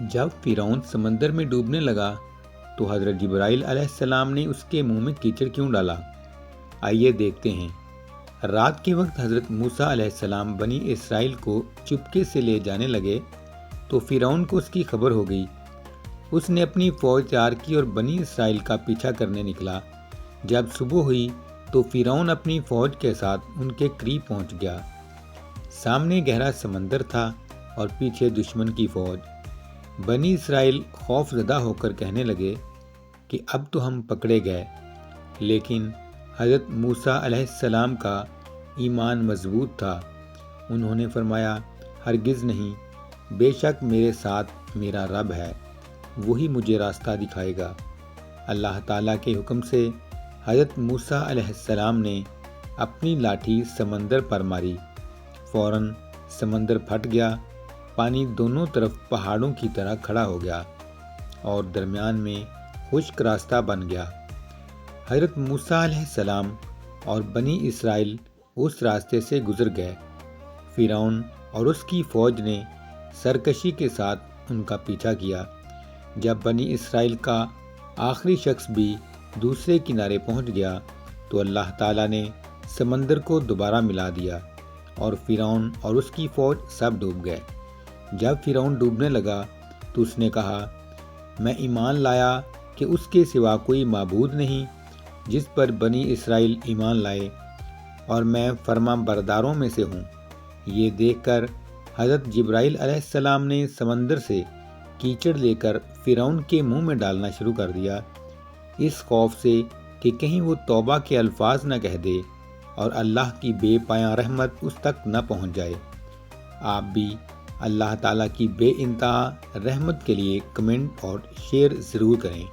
جب فرعون سمندر میں ڈوبنے لگا تو حضرت جبرائیل علیہ السلام نے اس کے منہ میں کیچڑ کیوں ڈالا؟ آئیے دیکھتے ہیں۔ رات کے وقت حضرت موسیٰ علیہ السلام بنی اسرائیل کو چپکے سے لے جانے لگے تو فرعون کو اس کی خبر ہو گئی۔ اس نے اپنی فوج تیار کی اور بنی اسرائیل کا پیچھا کرنے نکلا۔ جب صبح ہوئی تو فرعون اپنی فوج کے ساتھ ان کے قریب پہنچ گیا۔ سامنے گہرا سمندر تھا اور پیچھے دشمن کی فوج۔ بنی اسرائیل خوف زدہ ہو کر کہنے لگے کہ اب تو ہم پکڑے گئے، لیکن حضرت موسیٰ علیہ السلام کا ایمان مضبوط تھا۔ انہوں نے فرمایا، ہرگز نہیں، بے شک میرے ساتھ میرا رب ہے، وہی مجھے راستہ دکھائے گا۔ اللہ تعالیٰ کے حکم سے حضرت موسیٰ علیہ السلام نے اپنی لاٹھی سمندر پر ماری۔ فوراً سمندر پھٹ گیا، پانی دونوں طرف پہاڑوں کی طرح کھڑا ہو گیا اور درمیان میں خشک راستہ بن گیا۔ حضرت موسیٰ علیہ السلام اور بنی اسرائیل اس راستے سے گزر گئے۔ فرعون اور اس کی فوج نے سرکشی کے ساتھ ان کا پیچھا کیا۔ جب بنی اسرائیل کا آخری شخص بھی دوسرے کنارے پہنچ گیا تو اللہ تعالیٰ نے سمندر کو دوبارہ ملا دیا اور فرعون اور اس کی فوج سب ڈوب گئے۔ جب فرعون ڈوبنے لگا تو اس نے کہا، میں ایمان لایا کہ اس کے سوا کوئی معبود نہیں جس پر بنی اسرائیل ایمان لائے، اور میں فرما برداروں میں سے ہوں۔ یہ دیکھ کر حضرت جبرائیل علیہ السلام نے سمندر سے کیچڑ لے کر فرعون کے منہ میں ڈالنا شروع کر دیا، اس خوف سے کہ کہیں وہ توبہ کے الفاظ نہ کہہ دے اور اللہ کی بے پایاں رحمت اس تک نہ پہنچ جائے۔ آپ بھی اللہ تعالیٰ کی بے انتہا رحمت کے لیے کمنٹ اور شیئر ضرور کریں۔